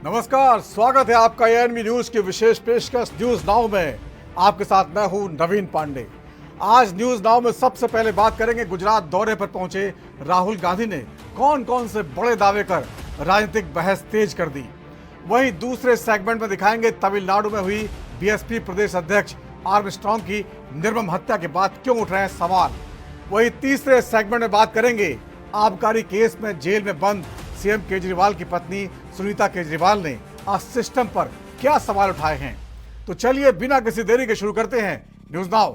नमस्कार, स्वागत है आपका एएनबी न्यूज की विशेष पेशकश न्यूज नाउ में। आपके साथ मैं हूं नवीन पांडे। आज न्यूज नाउ में सबसे पहले बात करेंगे गुजरात दौरे पर पहुंचे राहुल गांधी ने कौन कौन से बड़े दावे कर राजनीतिक बहस तेज कर दी। वहीं दूसरे सेगमेंट में दिखाएंगे तमिलनाडु में हुई बीएसपी प्रदेश अध्यक्ष आर्मस्ट्रांग की निर्मम हत्या के बाद क्यों उठ रहे हैं सवाल। वहीं तीसरे सेगमेंट में बात करेंगे आबकारी केस में जेल में बंद सीएम केजरीवाल की पत्नी सुनीता केजरीवाल ने आज सिस्टम पर क्या सवाल उठाए हैं। तो चलिए बिना किसी देरी के शुरू करते हैं न्यूज नाउ।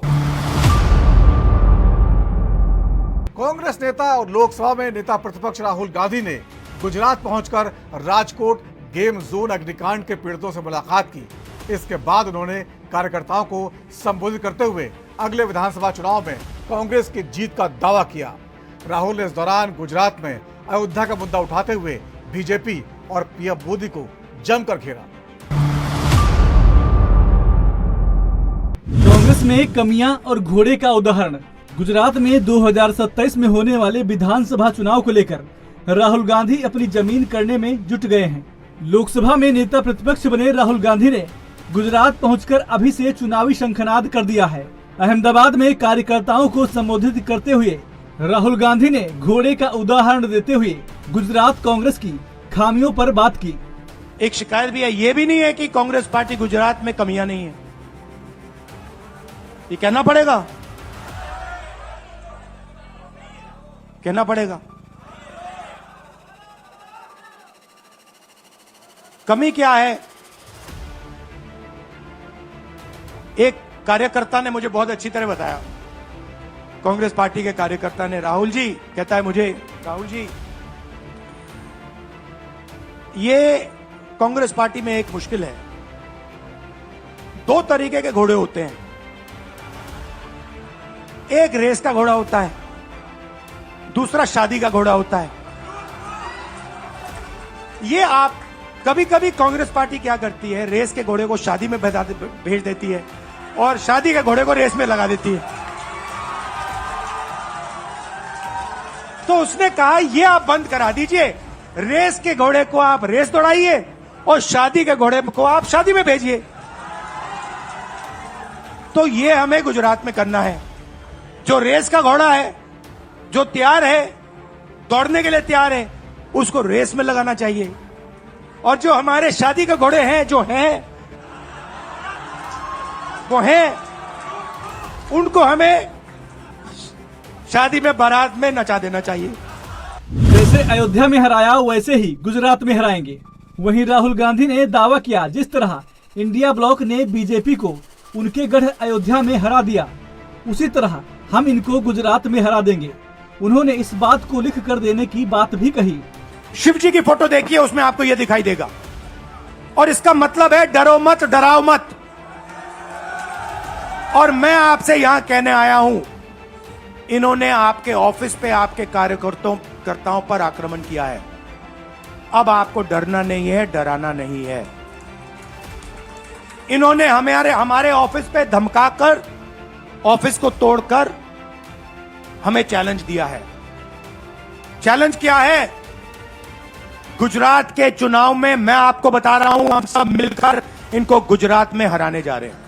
कांग्रेस नेता और लोकसभा में नेता प्रतिपक्ष राहुल गांधी ने गुजरात पहुंचकर राजकोट गेम जोन अग्निकांड के पीड़ितों से मुलाकात की। इसके बाद उन्होंने कार्यकर्ताओं को संबोधित करते हुए अगले विधानसभा चुनाव में कांग्रेस की जीत का दावा किया। राहुल ने इस दौरान गुजरात में अयोध्या का मुद्दा उठाते हुए बीजेपी और पीएम मोदी को जमकर घेरा। कांग्रेस में कमियां और घोड़े का उदाहरण। गुजरात में 2027 में होने वाले विधानसभा चुनाव को लेकर राहुल गांधी अपनी जमीन करने में जुट गए हैं। लोकसभा में नेता प्रतिपक्ष बने राहुल गांधी ने गुजरात पहुंचकर अभी से चुनावी शंखनाद कर दिया है। अहमदाबाद में कार्यकर्ताओं को संबोधित करते हुए राहुल गांधी ने घोड़े का उदाहरण देते हुए गुजरात कांग्रेस की खामियों पर बात की। एक शिकायत भी है, ये भी नहीं है कि कांग्रेस पार्टी गुजरात में कमियां नहीं है, ये कहना पड़ेगा, कहना पड़ेगा। कमी क्या है? एक कार्यकर्ता ने मुझे बहुत अच्छी तरह बताया, कांग्रेस पार्टी के कार्यकर्ता ने, राहुल जी कहता है मुझे, राहुल जी ये कांग्रेस पार्टी में एक मुश्किल है, दो तरीके के घोड़े होते हैं। एक रेस का घोड़ा होता है, दूसरा शादी का घोड़ा होता है। ये आप कभी कभी कांग्रेस पार्टी क्या करती है, रेस के घोड़े को शादी में भेज देती है और शादी के घोड़े को रेस में लगा देती है। तो उसने कहा ये आप बंद करा दीजिए, रेस के घोड़े को आप रेस दौड़ाइए और शादी के घोड़े को आप शादी में भेजिए। तो ये हमें गुजरात में करना है। जो रेस का घोड़ा है, जो तैयार है, दौड़ने के लिए तैयार है, उसको रेस में लगाना चाहिए। और जो हमारे शादी के घोड़े हैं, जो हैं वो हैं, उनको हमें शादी में बारात में नचा देना चाहिए। जैसे अयोध्या में हराया वैसे ही गुजरात में हराएंगे। वहीं राहुल गांधी ने दावा किया जिस तरह इंडिया ब्लॉक ने बीजेपी को उनके गढ़ अयोध्या में हरा दिया, उसी तरह हम इनको गुजरात में हरा देंगे। उन्होंने इस बात को लिख कर देने की बात भी कही। शिव जी की फोटो देखिए, उसमें आपको यह दिखाई देगा। और इसका मतलब है डरो मत, डराओ मत। और मैं आपसे यहां कहने आया हूं, इन्होंने आपके ऑफिस पे आपके कार्यकर्ताओं पर आक्रमण किया है। अब आपको डरना नहीं है, डराना नहीं है। इन्होंने हमारे ऑफिस पे धमकाकर, ऑफिस को तोड़कर हमें चैलेंज दिया है। चैलेंज क्या है? गुजरात के चुनाव में मैं आपको बता रहा हूं, हम सब मिलकर इनको गुजरात में हराने जा रहे हैं।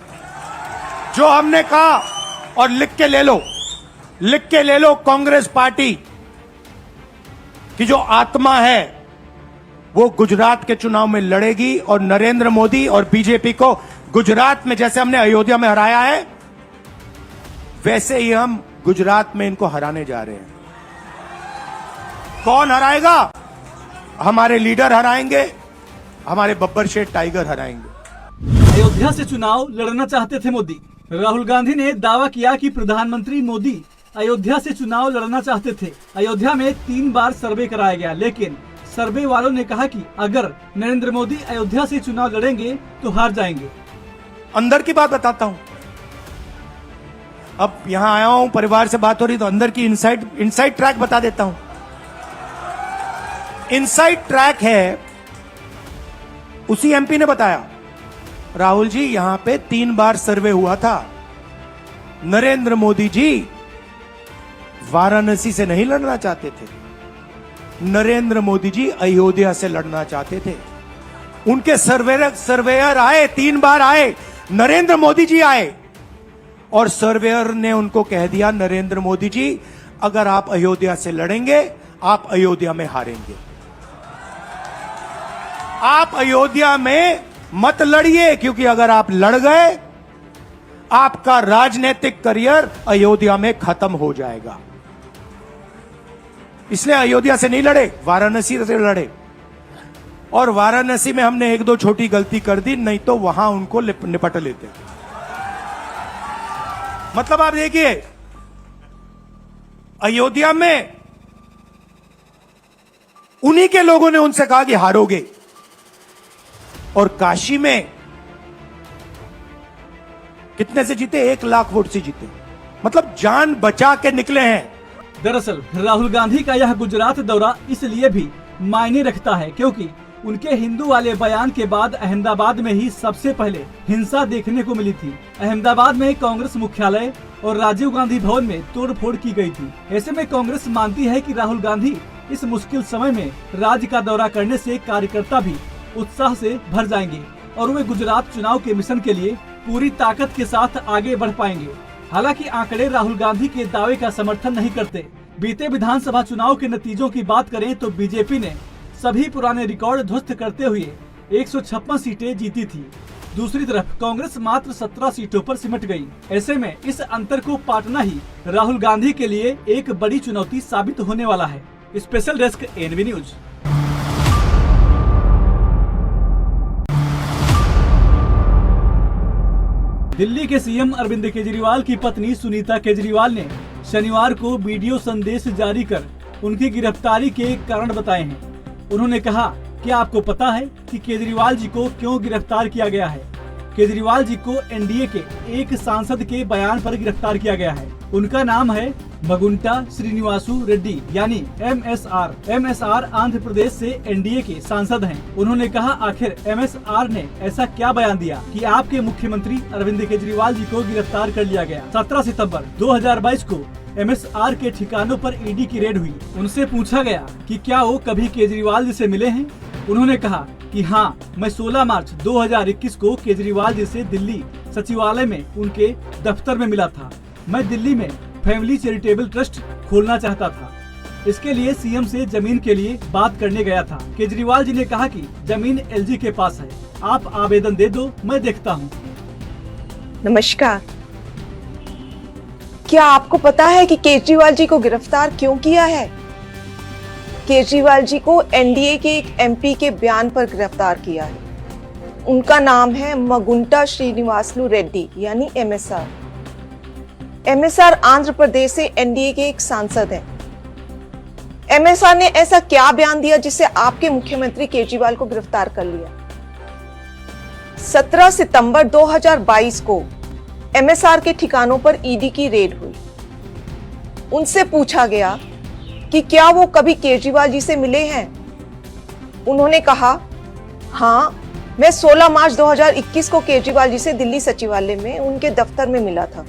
जो हमने कहा, और लिख के ले लो, लिख के ले लो, कांग्रेस पार्टी की जो आत्मा है वो गुजरात के चुनाव में लड़ेगी और नरेंद्र मोदी और बीजेपी को गुजरात में, जैसे हमने अयोध्या में हराया है, वैसे ही हम गुजरात में इनको हराने जा रहे हैं। कौन हराएगा? हमारे लीडर हराएंगे, हमारे बब्बर शेठ टाइगर हराएंगे। अयोध्या से चुनाव लड़ना चाहते थे मोदी। राहुल गांधी ने दावा किया कि प्रधानमंत्री मोदी अयोध्या से चुनाव लड़ना चाहते थे। अयोध्या में 3 बार सर्वे कराया गया, लेकिन सर्वे वालों ने कहा कि अगर नरेंद्र मोदी अयोध्या से चुनाव लड़ेंगे तो हार जाएंगे। अंदर की बात बताता हूं, अब यहां आया हूं, परिवार से बात हो रही, तो अंदर की इनसाइड ट्रैक बता देता हूं। इनसाइड ट्रैक है, उसी एमपी ने बताया, राहुल जी यहां पे 3 बार सर्वे हुआ था, नरेंद्र मोदी जी वाराणसी से नहीं लड़ना चाहते थे, नरेंद्र मोदी जी अयोध्या से लड़ना चाहते थे। उनके सर्वेयर आए, 3 बार आए, नरेंद्र मोदी जी आए और सर्वेयर ने उनको कह दिया, नरेंद्र मोदी जी अगर आप अयोध्या से लड़ेंगे आप अयोध्या में हारेंगे, आप अयोध्या में मत लड़िए, क्योंकि अगर आप लड़ गए आपका राजनीतिक करियर अयोध्या में खत्म हो जाएगा। इसलिए अयोध्या से नहीं लड़े, वाराणसी से लड़े। और वाराणसी में हमने 1-2 छोटी गलती कर दी, नहीं तो वहां उनको निपट लेते। मतलब आप देखिए, अयोध्या में उन्हीं के लोगों ने उनसे कहा कि हारोगे, और काशी में कितने से जीते? 1 लाख वोट से जीते। मतलब जान बचा के निकले हैं। दरअसल राहुल गांधी का यह गुजरात दौरा इसलिए भी मायने रखता है क्योंकि उनके हिंदू वाले बयान के बाद अहमदाबाद में ही सबसे पहले हिंसा देखने को मिली थी। अहमदाबाद में कांग्रेस मुख्यालय और राजीव गांधी भवन में तोड़फोड़ की गई थी। ऐसे में कांग्रेस मानती है कि राहुल गांधी इस मुश्किल समय में राज्य का दौरा करने से कार्यकर्ता भी उत्साह से भर जाएंगे और वे गुजरात चुनाव के मिशन के लिए पूरी ताकत के साथ आगे बढ़ पाएंगे। हालांकि आंकड़े राहुल गांधी के दावे का समर्थन नहीं करते। बीते विधानसभा चुनाव के नतीजों की बात करें तो बीजेपी ने सभी पुराने रिकॉर्ड ध्वस्त करते हुए 156 सीटें जीती थी। दूसरी तरफ कांग्रेस मात्र 17 सीटों पर सिमट गई। ऐसे में इस अंतर को पाटना ही राहुल गांधी के लिए एक बड़ी चुनौती साबित होने वाला है। Special desk NV news. Delhi के सीएम अरविंद केजरीवाल की पत्नी सुनीता केजरीवाल ने शनिवार को वीडियो संदेश जारी कर उनकी गिरफ्तारी के कारण बताए हैं। उन्होंने कहा कि आपको पता है कि केजरीवाल जी को क्यों गिरफ्तार किया गया है। केजरीवाल जी को एनडीए के एक सांसद के बयान पर गिरफ्तार किया गया है। उनका नाम है मगुंटा श्रीनिवासु रेड्डी यानी एमएसआर। एमएसआर आंध्र प्रदेश से एनडीए के सांसद हैं। उन्होंने कहा आखिर एमएसआर ने ऐसा क्या बयान दिया कि आपके मुख्यमंत्री अरविंद केजरीवाल जी को गिरफ्तार कर लिया गया। 17 सितंबर 2022 को एमएसआर के ठिकानों पर ईडी की रेड हुई। उनसे पूछा गया कि क्या वो कभी केजरीवाल जी से मिले हैं। उन्होंने कहा कि हाँ, मैं 16 मार्च 2021 को केजरीवाल जी से दिल्ली सचिवालय में उनके दफ्तर में मिला था। मैं दिल्ली में फैमिली चैरिटेबल ट्रस्ट खोलना चाहता था। इसके लिए सीएम से जमीन के लिए बात करने गया था। केजरीवाल जी ने कहा कि जमीन एलजी के पास है, आप आवेदन दे दो, मैं देखता हूँ। नमस्कार। क्या आपको पता है कि केजरीवाल जी को गिरफ्तार क्यों किया है? केजरीवाल जी को एनडीए के एक एमपी के बयान पर गिरफ्तार किया है। उनका नाम है मगुंटा श्रीनिवासलू रेड्डी यानी एमएसआर। एमएसआर आंध्र प्रदेश से एनडीए के एक सांसद हैं। एमएसआर ने ऐसा क्या बयान दिया जिससे आपके मुख्यमंत्री केजरीवाल को गिरफ्तार कर लिया? 17 सितंबर 2022 को एमएसआर के ठिकानों पर ईडी की रेड हुई। उनसे पूछा गया कि क्या वो कभी केजरीवाल जी से मिले हैं। उन्होंने कहा, हाँ, मैं 16 मार्च 2021 को केजरीवाल जी से दिल्ली सचिवालय में उनके दफ्तर में मिला था।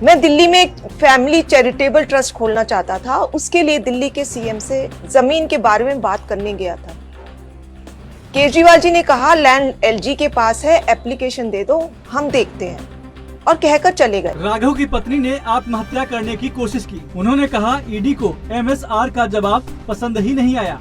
मैं दिल्ली में एक फैमिली चैरिटेबल ट्रस्ट खोलना चाहता था। उसके लिए दिल्ली के सीएम से जमीन के बारे में बात करने गया था। केजरीवाल जी ने कहा, लैंड एलजी के पास है, एप्लीकेशन दे दो, हम देखते हैं, और कहकर चले गए। राघव की पत्नी ने आत्महत्या करने की कोशिश की। उन्होंने कहा ईडी को एमएसआर का जवाब पसंद ही नहीं आया।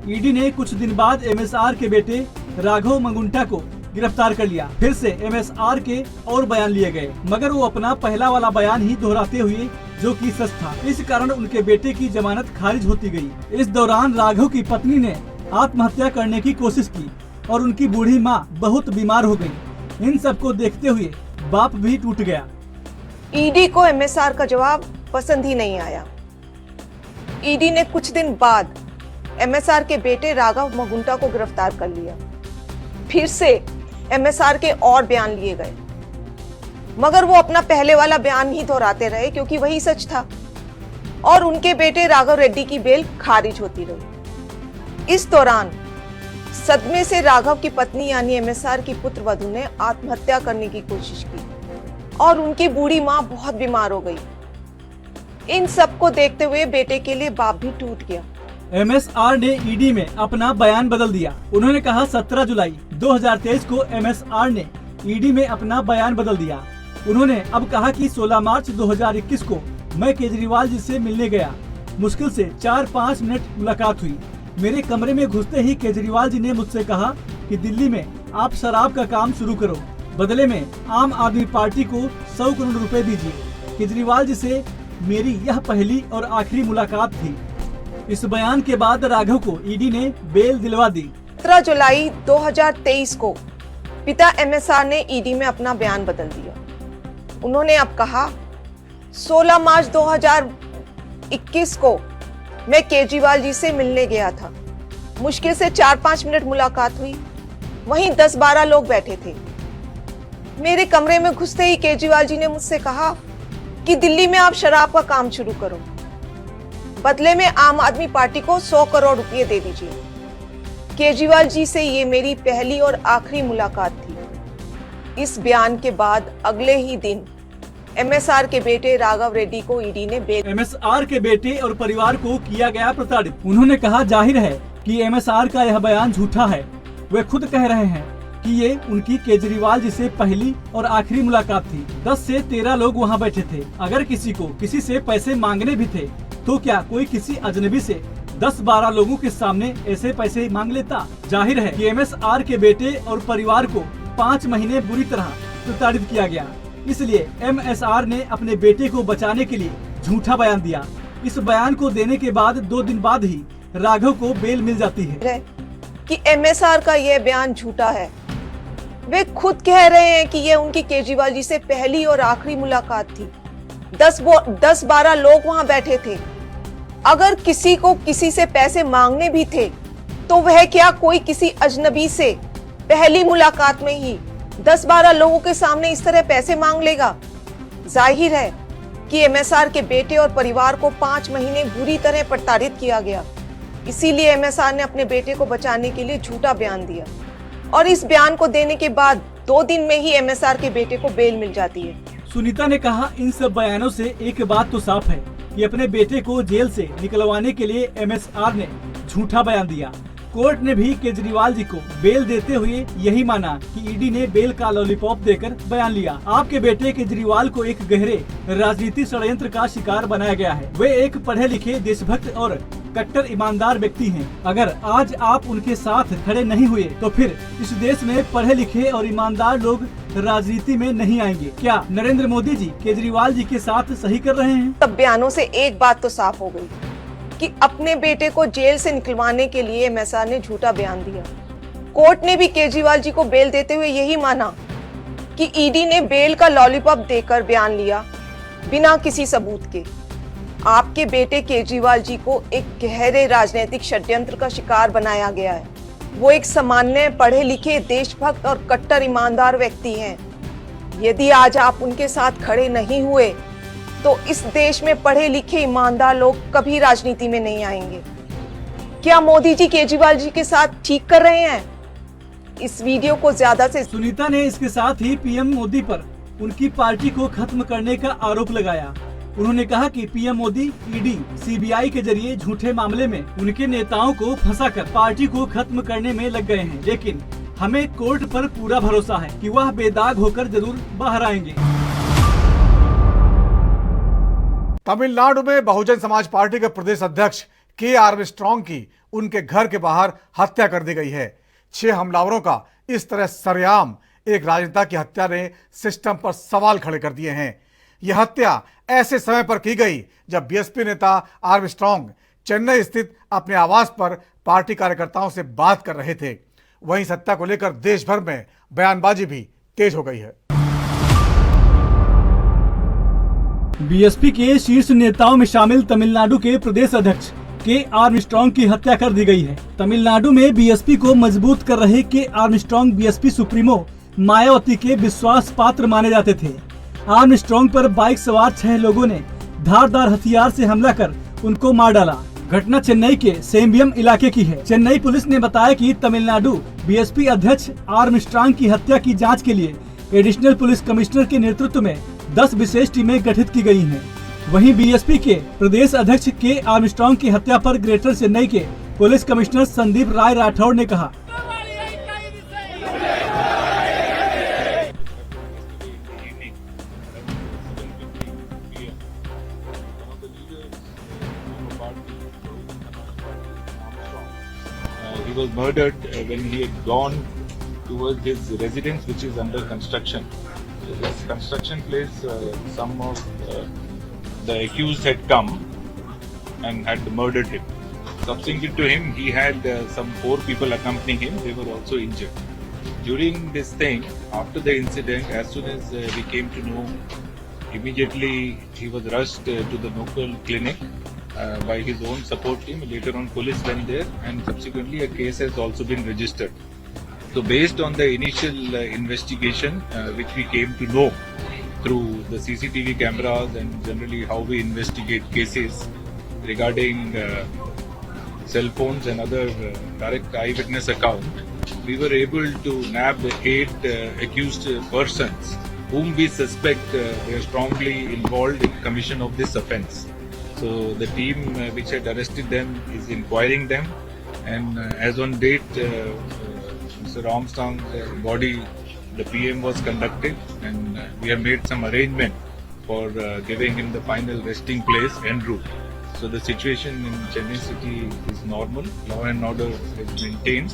ईडी ने कुछ दिन बाद एमएसआर के बेटे राघव मगुंटा को गिरफ्तार कर लिया। फिर से एमएसआर के और बयान लिए गए, मगर वो अपना पहला वाला बयान ही दोहराते हुए जो कि सच था। इस कारण उनके बेटे की जमानत खारिज होती गई। इस दौरान राघव की पत्नी ने आत्महत्या करने की कोशिश की और उनकी बूढ़ी माँ बहुत बीमार हो गई। इन सबको देखते हुए बाप भी टूट गया। ईडी को एमएसआर का जवाब पसंद ही नहीं आया। ईडी ने कुछ दिन बाद एमएसआर के बेटे राघव मगुंटा को गिरफ्तार कर लिया। फिर से एमएसआर के और बयान लिए गए, मगर वो अपना पहले वाला बयान ही दोहराते रहे क्योंकि वही सच था, और उनके बेटे राघव रेड्डी की बेल खारिज होती रही। इस दौरान सदमे से राघव की पत्नी यानी एमएसआर की पुत्रवधू ने आत्महत्या करने की कोशिश की और उनकी बूढ़ी मां बहुत बीमार हो गई। इन सबको देखते हुए बेटे के लिए बाप भी टूट गया। एमएसआर ने ईडी में अपना बयान बदल दिया। उन्होंने कहा 17 जुलाई 2023 को एमएसआर ने ईडी में अपना बयान बदल दिया। उन्होंने अब कहा कि 16 मार्च 2021 को मैं केजरीवाल जी से मिलने गया। मुश्किल से 4-5 मिनट मुलाकात हुई। मेरे कमरे में घुसते ही केजरीवाल जी ने मुझसे कहा कि दिल्ली में आप शराब का काम शुरू करो, बदले में आम आदमी पार्टी को 100 करोड़ रुपए दीजिए। केजरीवाल जी से मेरी यह पहली और आखिरी मुलाकात थी। इस बयान के बाद राघव को ईडी ने बेल दिलवा दी। 17 जुलाई 2023 को पिता एमएसआर ने ईडी में अपना बयान बदल दिया। उन्होंने अब कहा 16 मार्च 2021 को मैं केजरीवाल जी से मिलने गया था। मुश्किल से 4-5 मिनट मुलाकात हुई। वहीं 10-12 लोग बैठे थे। मेरे कमरे में घुसते ही केजरीवाल जी ने मुझसे कहा कि दिल्ली में आप शराब का काम शुरू करो, बदले में आम आदमी पार्टी को 100 करोड़ रुपए दे दीजिए। केजरीवाल जी से ये मेरी पहली और आखिरी मुलाकात थी। इस बयान के बाद अगले ही दिन एमएसआर के बेटे राघव रेड्डी को ईडी ने बेल। एमएसआर के बेटे और परिवार को किया गया प्रताड़ित। उन्होंने कहा जाहिर है कि एमएसआर का यह बयान झूठा है। वे खुद कह रहे हैं कि ये उनकी केजरीवाल जी से पहली और आखिरी मुलाकात थी। 10 से 13 लोग वहाँ बैठे थे। अगर किसी को किसी से पैसे मांगने भी थे तो क्या कोई किसी अजनबी से 10-12 लोगों के सामने ऐसे पैसे मांग लेता? जाहिर है कि एमएसआर के बेटे और परिवार को 5 महीने बुरी तरह प्रताड़ित किया गया। इसलिए एमएसआर ने अपने बेटे को बचाने के लिए झूठा बयान दिया। इस बयान को देने के बाद 2 दिन बाद ही राघव को बेल मिल जाती है कि एमएसआर का यह बयान झूठा है। वे खुद कह रहे हैं कि यह उनकी केजरीवाल जी से पहली और आखिरी मुलाकात थी। 10-12 लोग वहां बैठे थे। अगर किसी को किसी से पैसे मांगने भी थे तो वह क्या कोई किसी अजनबी से पहली मुलाकात में ही 10-12 लोगों के सामने इस तरह पैसे मांग लेगा? जाहिर है कि एमएसआर के बेटे और परिवार को 5 महीने बुरी तरह प्रताड़ित किया गया। इसीलिए एमएसआर ने अपने बेटे को बचाने के लिए झूठा बयान दिया और इस बयान को देने के बाद 2 दिन में ही एमएसआर के बेटे को बेल मिल जाती है। सुनीता ने कहा इन सब बयानों से एक बात तो साफ है कि अपने बेटे को जेल से निकलवाने के लिए एमएसआर ने झूठा बयान दिया। कोर्ट ने भी केजरीवाल जी को बेल देते हुए यही माना कि ईडी ने बेल का लॉलीपॉप देकर बयान लिया। आपके बेटे केजरीवाल को एक गहरे राजनीतिक षड्यंत्र का शिकार बनाया गया है। वे एक पढ़े लिखे देशभक्त और कट्टर ईमानदार व्यक्ति हैं। अगर आज आप उनके साथ खड़े नहीं हुए तो फिर इस देश में पढ़े लिखे और ईमानदार लोग राजनीति में नहीं आएंगे। क्या नरेंद्र मोदी जी केजरीवाल जी के साथ सही कर रहे हैं? तब बयानों से एक बात तो साफ हो गई कि अपने बेटे को जेल से निकलवाने के लिए एमएसआर ने झूठा बयान दिया। कोर्ट ने भी केजरीवाल जी को बेल देते हुए यही माना कि ईडी ने बेल का लॉलीपॉप देकर बयान लिया बिना किसी सबूत के। आपके बेटे केजरीवाल जी को एक गहरे राजनीतिक षड्यंत्र का शिकार बनाया गया है। वो एक सामान्य पढ़े लिखे देशभक्त और कट्टर ईमानदार व्यक्ति हैं। यदि आज आप उनके साथ खड़े नहीं हुए तो इस देश में पढ़े लिखे ईमानदार लोग कभी राजनीति में नहीं आएंगे। क्या मोदी जी केजरीवाल जी के साथ ठीक कर रहे हैं? इस वीडियो को ज्यादा से। सुनीता ने इसके साथ ही पीएम मोदी पर उनकी पार्टी को खत्म करने का आरोप लगाया। उन्होंने कहा कि पीएम मोदी ईडी, सीबीआई के जरिए झूठे मामले में उनके नेताओं को फंसाकर पार्टी को खत्म करने में लग गए हैं, लेकिन हमें कोर्ट पर पूरा भरोसा है कि वह बेदाग होकर जरूर बाहर आएंगे। तमिलनाडु में बहुजन समाज पार्टी के प्रदेश अध्यक्ष के आर्मस्ट्रांग की उनके घर के बाहर हत्या कर दी गई है। 6 हमलावरों का इस तरह सरेआम एक राजनेता की हत्या ने सिस्टम पर सवाल खड़े कर दिए हैं। यह हत्या ऐसे समय पर की गई जब बीएसपी नेता आर्मस्ट्रांग चेन्नई स्थित अपने आवास पर पार्टी कार्यकर्ताओं से बात कर रहे थे। वहीं हत्या को लेकर देश भर में बयानबाजी भी तेज हो गई है। बीएसपी के शीर्ष नेताओं में शामिल तमिलनाडु के प्रदेश अध्यक्ष के आर्मस्ट्रांग की हत्या कर दी गई है। तमिलनाडु में बीएसपी को मजबूत कर रहे के आर्मस्ट्रांग बीएसपी सुप्रीमो मायावती के विश्वास पात्र माने जाते थे। आर्मस्ट्रांग पर बाइक सवार 6 लोगों ने धारदार हथियार से हमला कर उनको मार डाला। घटना चेन्नई के सेम्बियम इलाके की है। चेन्नई पुलिस ने बताया कि तमिलनाडु बीएसपी अध्यक्ष आर्मस्ट्रांग की हत्या की जांच के लिए एडिशनल पुलिस कमिश्नर के नेतृत्व में 10 विशेष टीमें गठित की गई हैं। वहीं बीएसपी के प्रदेश अध्यक्ष के आर्मस्ट्रांग की हत्या पर ग्रेटर चेन्नई के पुलिस कमिश्नर संदीप राय राठौड़ ने कहा, he was murdered when he had gone towards his residence, which is under construction. So this construction place, some of the accused had come and had murdered him. Subsequent to him, he had some 4 people accompanying him. They were also injured. During this thing, after the incident, as soon as we came to know, immediately he was rushed to the local clinic by his own support team. Later on, police went there, and subsequently a case has also been registered. So based on the initial investigation, which we came to know through the CCTV cameras and generally how we investigate cases regarding cell phones and other direct eyewitness account, we were able to nab 8 accused persons whom we suspect were strongly involved in commission of this offence. So the team which had arrested them is inquiring them, and as on date, Mr. Armstrong's body, the PM was conducted, and we have made some arrangement for giving him the final resting place en route. So the situation in Chennai city is normal, law and order is maintained,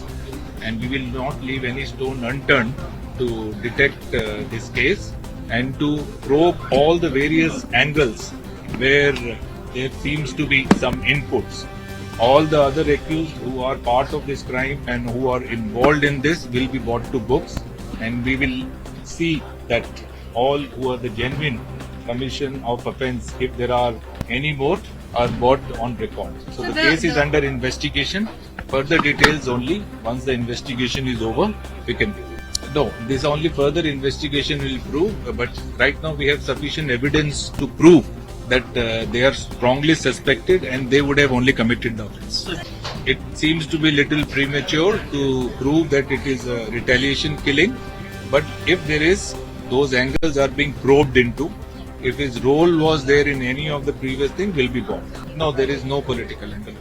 and we will not leave any stone unturned to detect this case and to probe all the various angles where there seems to be some inputs. All the other accused who are part of this crime and who are involved in this will be brought to books, and we will see that all who are the genuine commission of offence, if there are any more, are brought on record. So the case is under investigation. Further details only once the investigation is over, we can give it. No, this only further investigation will prove, but right now we have sufficient evidence to prove that they are strongly suspected and they would have only committed the offence. It seems to be little premature to prove that it is a retaliation killing, but if there is, those angles are being probed into. If his role was there in any of the previous thing, will be brought. No, there is no political angle.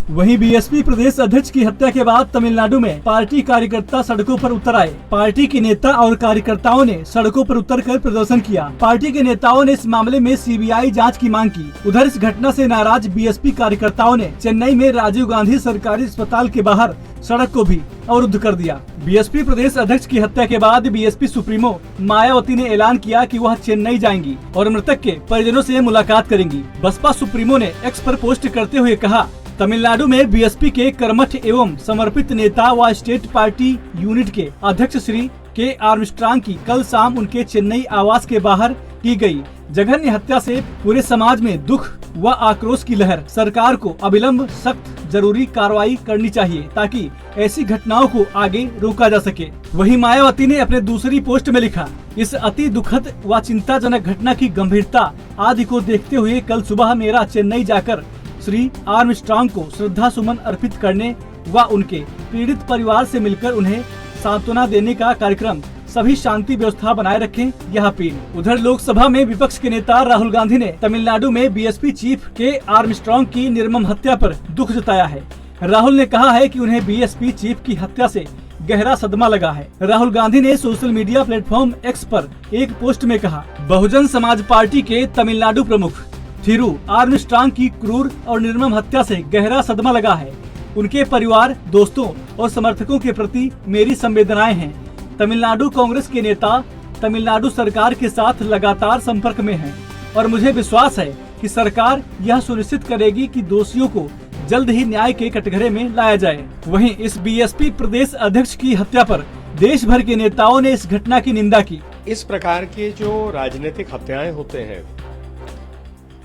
वहीं BSP प्रदेश अध्यक्ष की हत्या के बाद तमिलनाडु में party कार्यकर्ता सड़कों पर उतर आए। पार्टी के नेता और कार्यकर्ताओं ने सड़कों पर उतरकर प्रदर्शन किया। पार्टी के नेताओं ने इस मामले में सीबीआई जांच की मांग की। उधर इस घटना से नाराज बीएसपी कार्यकर्ताओं ने चेन्नई में राजीव गांधी सरकारी अस्पताल के बाहर सड़क को भी अवरुद्ध कर दिया। बीएसपी प्रदेश अध्यक्ष की हत्या के बाद बीएसपी सुप्रीमो मायावती ने ऐलान किया कि वह चेन्नई जाएंगी और मृतक के परिजनों से मुलाकात करेंगी। बसपा सुप्रीमो ने एक्स पर पोस्ट करते हुए कहा, तमिलनाडु में बीएसपी के कर्मठ एवं समर्पित नेता व स्टेट पार्टी यूनिट के अध्यक्ष श्री के आर्मस्ट्रांग की कल शाम उनके चेन्नई आवास के बाहर की गई जघन्य हत्या से पूरे समाज में दुख व आक्रोश की लहर। सरकार को अविलंब सख्त जरूरी कार्रवाई करनी चाहिए ताकि ऐसी घटनाओं को आगे रोका जा सके। वहीं मायावती ने अपने दूसरी पोस्ट में लिखा, इस अति दुखद व चिंताजनक घटना की गंभीरता आदि को देखते हुए कल सुबह मेरा चेन्नई जाकर श्री आर्मस्ट्रांग को श्रद्धा सुमन अर्पित करने व उनके पीड़ित परिवार से मिलकर उन्हें सांत्वना देने का कार्यक्रम। सभी शांति व्यवस्था बनाए रखें, यह अपील। उधर लोकसभा में विपक्ष के नेता राहुल गांधी ने तमिलनाडु में बीएसपी चीफ के आर्मस्ट्रांग की निर्मम हत्या पर दुख जताया है। राहुल ने कहा है कि उन्हें बीएसपी चीफ की हत्या से गहरा सदमा लगा है। राहुल गांधी ने सोशल मीडिया प्लेटफॉर्म एक्स पर एक पोस्ट में कहा, बहुजन समाज पार्टी के तमिलनाडु प्रमुख थिरू आर्मस्ट्रांग की क्रूर और निर्मम हत्या से गहरा सदमा लगा है। उनके परिवार, दोस्तों और समर्थकों के प्रति मेरी संवेदनाएं हैं। तमिलनाडु कांग्रेस के नेता तमिलनाडु सरकार के साथ लगातार संपर्क में हैं और मुझे विश्वास है कि सरकार यह सुनिश्चित करेगी कि दोषियों को जल्द ही न्याय के कटघरे में लाया जाए। वहीं इस बीएसपी प्रदेश अध्यक्ष की हत्या पर देश भर के नेताओं ने इस घटना की निंदा की। इस प्रकार के जो राजनीतिक हत्याएं होते हैं,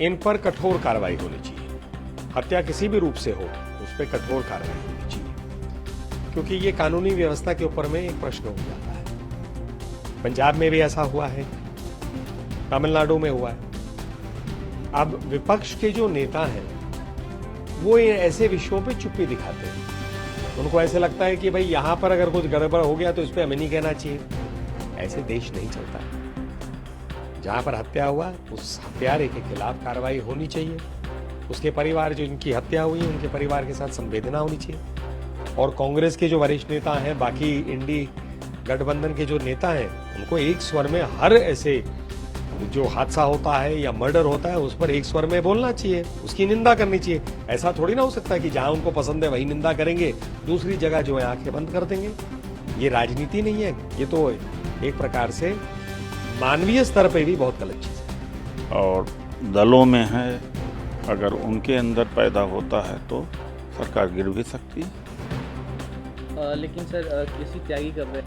इन पर कठोर कार्रवाई होनी चाहिए। हत्या किसी भी रूप से हो, उस पर कठोर कार्रवाई होनी चाहिए, क्योंकि ये कानूनी व्यवस्था के ऊपर में एक प्रश्न हो जाता है। पंजाब में भी ऐसा हुआ है, तमिलनाडु में हुआ है। अब विपक्ष के जो नेता हैं वो ऐसे विषयों पे चुप्पी दिखाते हैं। उनको ऐसे लगता है कि भाई यहाँ पर अगर कुछ गड़बड़ हो गया तो इस पर हमें नहीं कहना चाहिए। ऐसे देश नहीं चलता। जहां पर हत्या हुआ उस हत्यारे के खिलाफ कार्रवाई होनी चाहिए। उसके परिवार, जो इनकी हत्या हुई है, उनके परिवार के साथ संवेदना होनी चाहिए। और कांग्रेस के जो वरिष्ठ नेता हैं, बाकी इंडी गठबंधन के जो नेता हैं, उनको एक स्वर में हर ऐसे जो हादसा होता है या मर्डर होता है उस पर एक स्वर में बोलना चाहिए, उसकी निंदा करनी चाहिए। ऐसा थोड़ी ना हो सकता है कि जहां उनको पसंद है वही निंदा करेंगे, दूसरी जगह जो है आंखें बंद कर देंगे। ये राजनीति नहीं है, ये तो एक प्रकार से मानवीय स्तर पे भी बहुत गलत चीज है। और दलों में है, अगर उनके अंदर पैदा होता है तो सरकार गिर भी सकती है। लेकिन सर किसी त्यागी कर रहे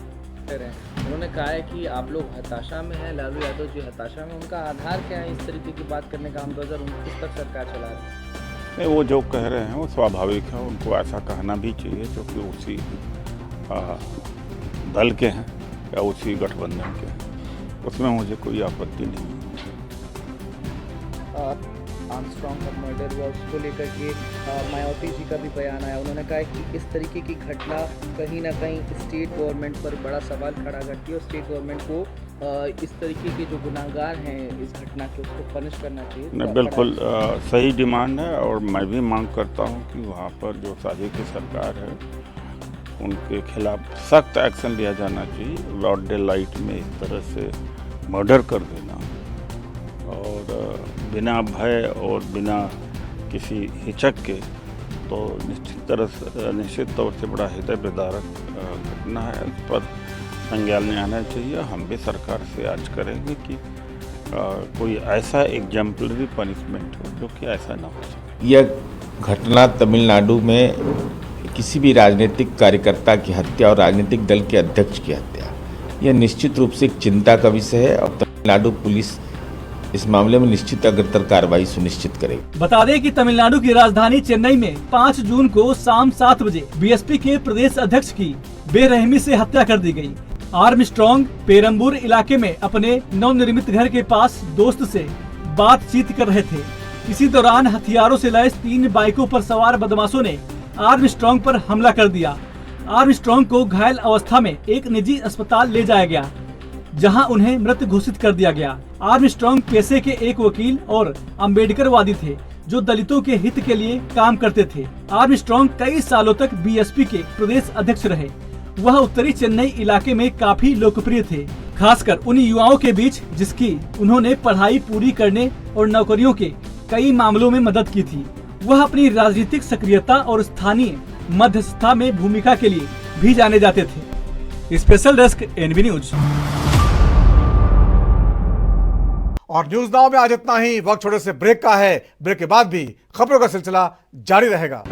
हैं, उन्होंने कहा है कि आप लोग हताशा में हैं, लालू यादव जी हताशा में, उनका आधार क्या है इस तरीके की बात करने का? हम 2029 तक सरकार चला रहे हैं। नहीं, वो जो कह रहे हैं वो स्वाभाविक है, उनको ऐसा कहना भी चाहिए क्योंकि उसी दल के हैं या उसी गठबंधन के हैं, उसमें मुझे कोई आपत्ति नहीं है। आर्मस्ट्रॉन्ग का मर्डर हुआ, उसको लेकर के मायावती जी का भी बयान आया। उन्होंने कहा है कि इस तरीके की घटना कहीं ना कहीं स्टेट गवर्नमेंट पर बड़ा सवाल खड़ा करती है और स्टेट गवर्नमेंट को इस तरीके के जो गुनाहगार हैं इस घटना के, उसको पनिश करना चाहिए। नहीं, बिल्कुल सही डिमांड है और मैं भी मांग करता हूं कि वहां पर जो साजिश की सरकार है उनके खिलाफ सख्त एक्शन लिया जाना चाहिए। ब्रॉड डे लाइट में इस तरह से मर्डर कर देना और बिना भय और बिना किसी हिचक के, तो निश्चित तौर से बड़ा हृदय विदारक घटना है। इस पर संज्ञान में आना चाहिए। हम भी सरकार से आज करेंगे कि कोई ऐसा एग्जाम्पलरी पनिशमेंट हो जो कि ऐसा ना हो सके। यह घटना तमिलनाडु में किसी भी राजनीतिक कार्यकर्ता की हत्या और राजनीतिक दल के अध्यक्ष की हत्या, यह निश्चित रूप से एक चिंता का विषय है और तमिलनाडु पुलिस इस मामले में निश्चित अग्रतर कार्रवाई सुनिश्चित करेगी। बता दें कि तमिलनाडु की राजधानी चेन्नई में 5 जून को शाम 7 बजे बीएसपी के प्रदेश अध्यक्ष की बेरहमी से हत्या कर दी गई। आर्मस्ट्रॉन्ग पेरम्बूर इलाके में अपने नवनिर्मित घर के पास दोस्त से बातचीत कर रहे थे। इसी दौरान हथियारों से लैस 3 बाइकों पर सवार बदमाशों ने आर्मस्ट्रॉन्ग पर हमला कर दिया। आर्मस्ट्रॉन्ग को घायल अवस्था में एक निजी अस्पताल ले जाया गया, जहां उन्हें मृत घोषित कर दिया गया। आर्मस्ट्रॉन्ग पेशे के एक वकील और अम्बेडकरवादी थे जो दलितों के हित के लिए काम करते थे। आर्मस्ट्रॉन्ग कई सालों तक बीएसपी के प्रदेश अध्यक्ष रहे। वह उत्तरी चेन्नई इलाके में काफी लोकप्रिय थे, खासकर उन युवाओं के बीच जिसकी उन्होंने पढ़ाई पूरी करने और नौकरियों के कई मामलों में मदद की थी। वह अपनी राजनीतिक सक्रियता और स्थानीय मध्यस्थता में भूमिका के लिए भी जाने जाते थे। Special desk NB news. और न्यूज नाउ में आज इतना ही। वक्त छोटे से ब्रेक का है। ब्रेक के बाद भी खबरों का सिलसिला जारी रहेगा।